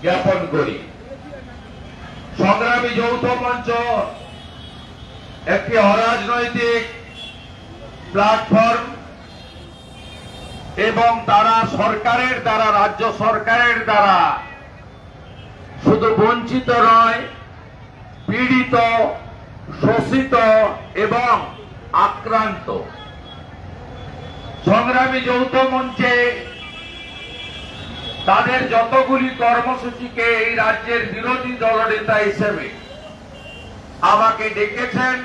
জ্ঞাপন করি। সংগ্রামী যৌথ মঞ্চ একটি অরাজনৈতিক প্ল্যাটফর্ম এবং তারা সরকারের দ্বারা, রাজ্য সরকারের দ্বারা শুধু বঞ্চিত নয়, পীড়িত, শোষিত এবং আক্রান্ত। সংগ্রামী যৌথ মঞ্চে তাদের যতগুলি কর্মসূচিকে এই রাজ্যের বিরোধী দলনেতা হিসেবে আমাকে ডেকেছেন,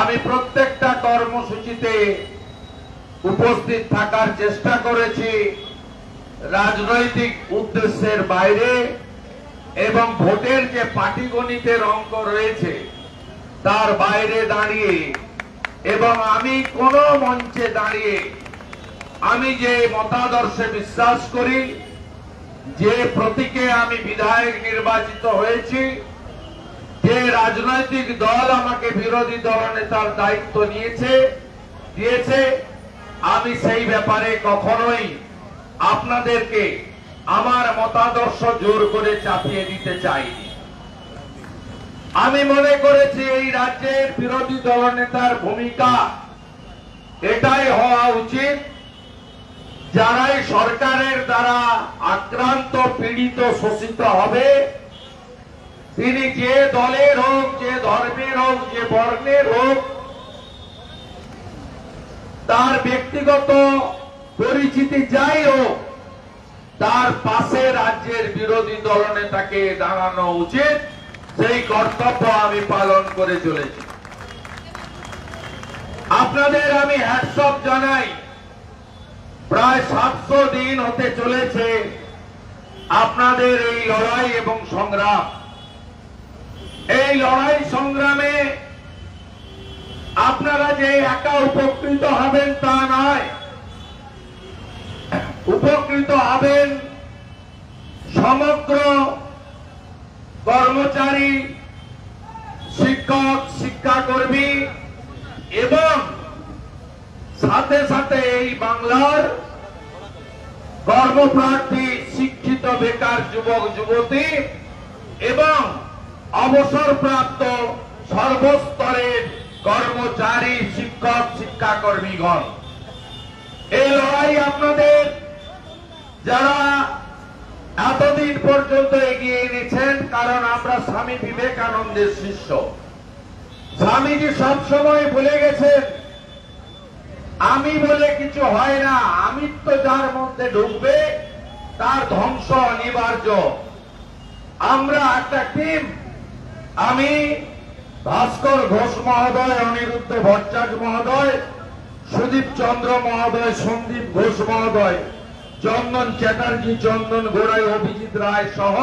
আমি প্রত্যেকটা কর্মসূচিতে উপস্থিত থাকার চেষ্টা করেছি, রাজনৈতিক উদ্দেশ্যের বাইরে এবং ভোটের যে পাটিগণিতের অঙ্ক রয়েছে তার বাইরে দাঁড়িয়ে, এবং আমি কোন মঞ্চে দাঁড়িয়ে আমি যে মতাদর্শে বিশ্বাস করি, যে প্রতীকে আমি বিধায়ক নির্বাচিত হয়েছি, যে রাজনৈতিক দল আমাকে বিরোধী দলনেতার দায়িত্ব দিয়েছে, আমি সেই ব্যাপারে কখনোই আপনাদেরকে আমার মতাদর্শ জোর করে চাপিয়ে দিতে চাইনি। আমি মনে করেছি এই রাজ্যের বিরোধী দলনেতার ভূমিকা এটাই হওয়া উচিত, যারাই সরকারের দ্বারা আক্রান্ত, পীড়িত, শোষিত হবে, তিনি যে দলের হোক, যে ধর্মের হোক, যে বর্ণের হোক, তার ব্যক্তিগত পরিচিতি যাই হোক, তার পাশে রাজ্যের বিরোধী দলনেতাকে দাঁড়ানো উচিত। সেই কর্তব্য আমি পালন করে চলেছি। আপনাদের আমি হ্যাটস অফ জানাই। প্রায় 700 দিন হতে চলেছে আপনাদের এই লড়াই এবং সংগ্রাম। এই লড়াই সংগ্রামে আপনারা যে একা উপকৃত হবেন তা নয়, উপকৃত হবেন সমগ্র কর্মচারী, শিক্ষক, শিক্ষাকর্মী এবং সাথে সাথে এই বাংলার কর্মপ্রার্থী, শিক্ষিত, বেকার যুবক যুবতী এবং অবসরপ্রাপ্ত সর্বস্তরের কর্মচারী, শিক্ষক, শিক্ষাকর্মীগণ। এই লড়াই আপনাদের যারা এতদিন পর্যন্ত এগিয়ে এনেছেন, কারণ আমরা স্বামী বিবেকানন্দের শিষ্য। স্বামীজি সবসময় বলে গেছেন, আমি বলে কিছু হয় না, আমিত্ব যার মধ্যে ঢুকবে তার ধ্বংস অনিবার্য। আমরা একটা টিম, আমি, ভাস্কর ঘোষ মহোদয়, অনিরুদ্ধ ভট্টাচার্য মহোদয়, সুদীপ চন্দ্র মহোদয়, সন্দীপ ঘোষ মহোদয়, চন্দন চ্যাটার্জি, চন্দন গোড়াই, অভিজিৎ রায় সহ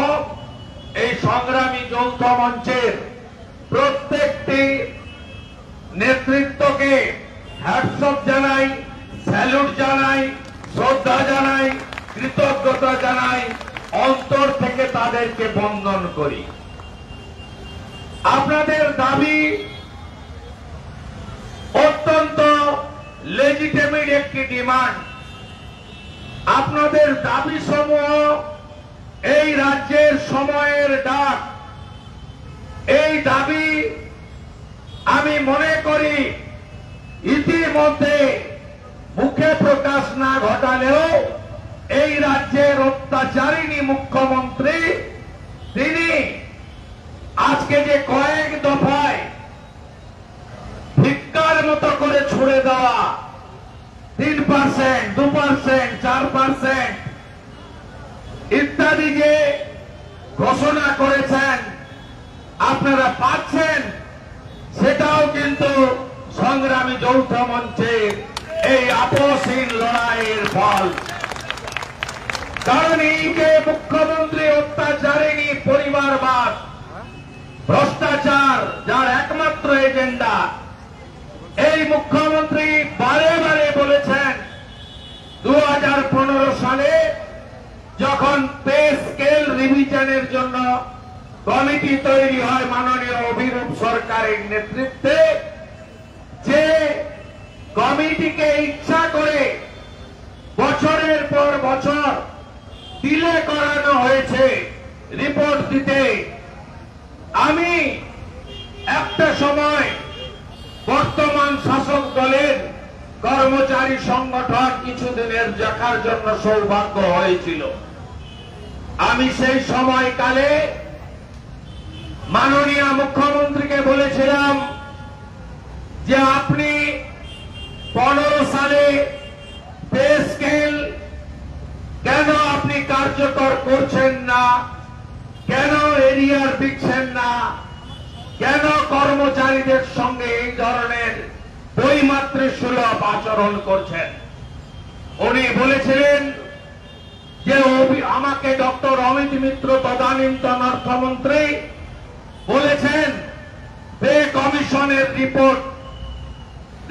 এই সংগ্রামী যৌথ মঞ্চের প্রত্যেকটি নেতৃত্বকে হ্যাটস অফ জানাই, স্যালুট জানাই, শ্রদ্ধা জানাই, কৃতজ্ঞতা জানাই, অন্তর থেকে তাদেরকে বন্দন করি। আপনাদের দাবি অত্যন্ত লেজিটিমেট একটি ডিমান্ড। আপনাদের দাবি সমূহ এই রাজ্যের সময়ের ডাক। এই দাবি আমি মনে করি ইতিমধ্যে মুখে প্রকাশ না ঘটালেও এই রাজ্যের অত্যাচারিণী মুখ্যমন্ত্রী তিনি আজকে যে কয়েক দফায় ভিক্ষার মতো করে ছুড়ে দেওয়া 3%, 2%, 4% ইত্যাদি যে ঘোষণা করেছেন আপনারা পাচ্ছেন, সেটাও কিন্তু সংগ্রামী যৌথ মঞ্চের এই আপসহীন লড়াইয়ের ফল। কারণ এই যে মুখ্যমন্ত্রী অত্যাচারিণী পরিবারবাদ, ভ্রষ্টাচার যার একমাত্র এজেন্ডা, এই মুখ্যমন্ত্রী বারে বারে বলেছেন 2015 সালে যখন পে স্কেল রিভিশনের জন্য কমিটি তৈরি হয় মাননীয় অভিরূপ সরকারের নেতৃত্বে, যে কমিটিকে ইচ্ছা করে বছরের পর বছর ডিলে করানো হয়েছে রিপোর্ট দিতে। আমি একটা সময় বর্তমান শাসক দলের কর্মচারী সংগঠন কিছুদিনের দেখার জন্য সৌভাগ্য হয়েছিল। আমি সেই সময়কালে মাননীয় মুখ্যমন্ত্রীকে বলেছিলাম যে আপনি 15 সালে পে স্কেল কেন আপনি কার্যকর করছেন না, কেন এরিয়ার দিচ্ছেন না, কেন কর্মচারীদের সঙ্গে এই ধরনের বৈমাতৃসুলভ আচরণ করছেন। উনি বলেছিলেন যে আমাকে ডক্টর অমিত মিত্র তদানীন্তন অর্থমন্ত্রী বলেছেন পে কমিশনের রিপোর্ট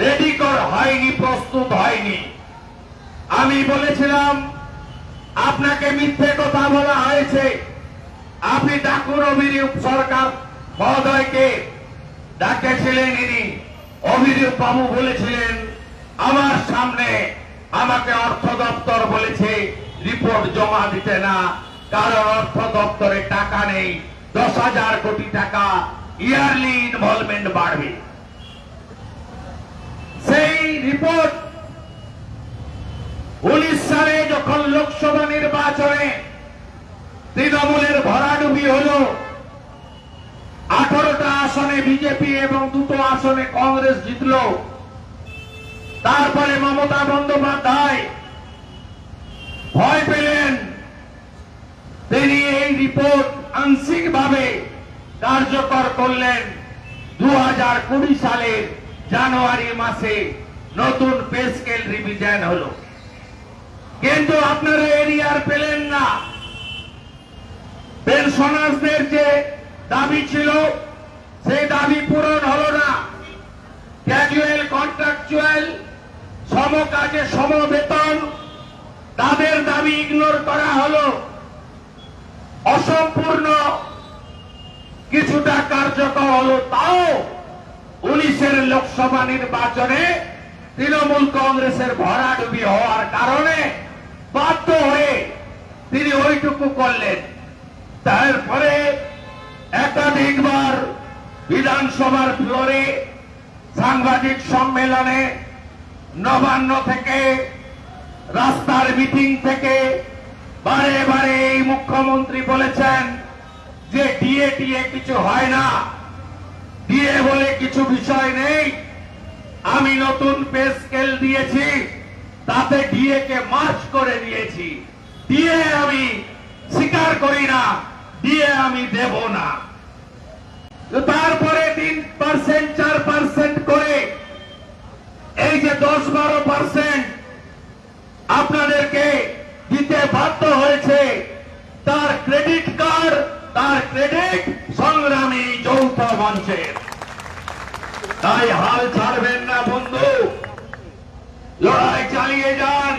রেডি হয়নি, প্রস্তুত হয়নি। আমি বলেছিলাম আপনাকে মিথ্যে কথা বলা হয়েছে, আপনি ডাকুন অভিরূপ সরকার মহোদয়কে। ডাকেছিলেন ইনি, অভিরূপ বাবু বলেছিলেন আমার সামনে আমাকে অর্থ দপ্তর বলেছে রিপোর্ট জমা দিতে না, কারণ অর্থ দপ্তরে টাকা নেই, 10,000 কোটি টাকা ইয়ারলি ইনভলভমেন্ট বাড়বে। সেই রিপোর্ট 19 সালে যখন লোকসভা নির্বাচনে তৃণমূলের ভরাডুবি হলো, 18টা আসনে বিজেপি এবং 2টো আসনে কংগ্রেস জিতল। তারপরে মমতা বন্দ্যোপাধ্যায় ভয় পেলেন, তিনি এই রিপোর্ট আংশিকভাবে কার্যকর করলেন। 2020 সালের জানুয়ারি মাসে নতুন পে স্কেল রিভিশন হলো, কিন্তু আপনারা এরিয়ার পেলেন না। পেনশনারদের যে দাবি ছিল সেই দাবি পূরণ হলো না। ক্যাজুয়াল কন্ট্রাকচুয়াল সমকাজে সমবেতন তাদের দাবি ইগনোর করা হলো। অসম্পূর্ণ কিছুটা কার্যকর হলো, তাও 19-এর লোকসভা নির্বাচনে তৃণমূল কংগ্রেসের ভরাডুবি হওয়ার কারণে বাধ্য হয়ে তিনি ওইটুকু করলেন। তারপরে একাধিকবার বিধানসভার ফ্লোরে, সাংবাদিক সম্মেলনে, নবান্ন থেকে, রাস্তার মিটিং থেকে বারে বারে এই মুখ্যমন্ত্রী বলেছেন যে ডিএ টিএ কিছু হয় না, ডিএ বলে কিছু বিষয় নেই। আমি নতুন পে স্কেল দিয়েছি, তাতে ডিএ কে মার্চ করে দিয়েছি, ডিএ আমি স্বীকার করি না, ডিএ আমি দেব না। তারপরে 3%, 4% করে এই যে 10-12% আপনাদেরকে দিতে বাধ্য হয়েছে, তার ক্রেডিট কার্ড, তার ক্রেডিট সংগ্রামী যৌথ মঞ্চের। তাই হাল ছাড়বেন না বন্ধু, লড়াই চালিয়ে যান।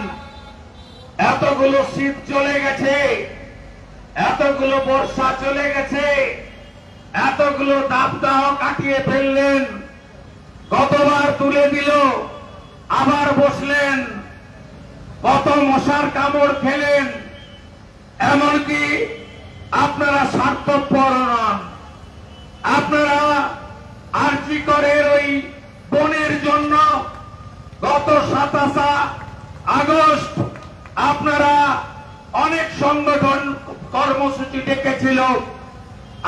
এতগুলো শীত চলে গেছে, এতগুলো বর্ষা চলে গেছে, এতগুলো দাবদাহ কাটিয়ে ফেললেন। কতবার তুলে দিল, আবার বসলেন, কত মশার কামড় খেলেন। এমনকি আপনারা স্বার্থপর নন, আপনারা আরজি করের ওই বোনের জন্য গত 27 আগস্ট আপনারা অনেক সংগঠন কর্মসূচি ডেকেছিল।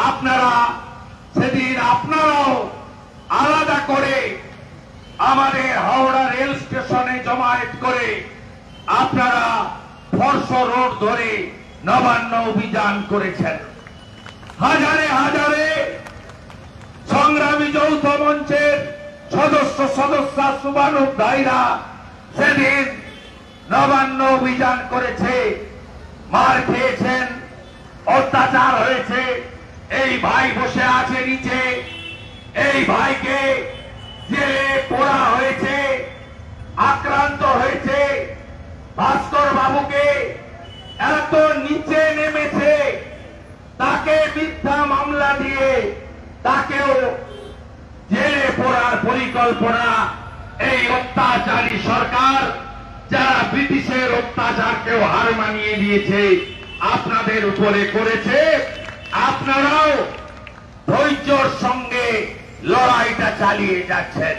আপনারা সেদিন আপনারাও আলাদা করে আমাদের হাওড়া রেল স্টেশনে জমায়েত করে আপনারা ফর্শ রোড ধরে নবান্ন অভিযান করেছেন। হাজারে হাজারে সংগ্রামী যৌথ মঞ্চের সদস্যা শুভানুধ্যায়ীরা সেদিন নবান্ন অভিযান করেছে, মার খেয়েছেন, অত্যাচার হয়েছে। এই ভাই বসে আছে নিচে, এই ভাইকে জেলে পোড়া হয়েছে, আক্রান্ত হয়েছে। ভাস্কর বাবুকে এত নিচে নেমেছে, তাকে মিথ্যা মামলা দিয়ে তাকেও জেলে পোড়ার পরিকল্পনা এই অত্যাচারী সরকার, যারা ব্রিটিশের অত্যাচারকেও হার মানিয়ে দিয়েছে, আপনাদের উপরে করেছে, আপনারাও ধৈর্যর সঙ্গে লড়াইটা চালিয়ে যাচ্ছেন।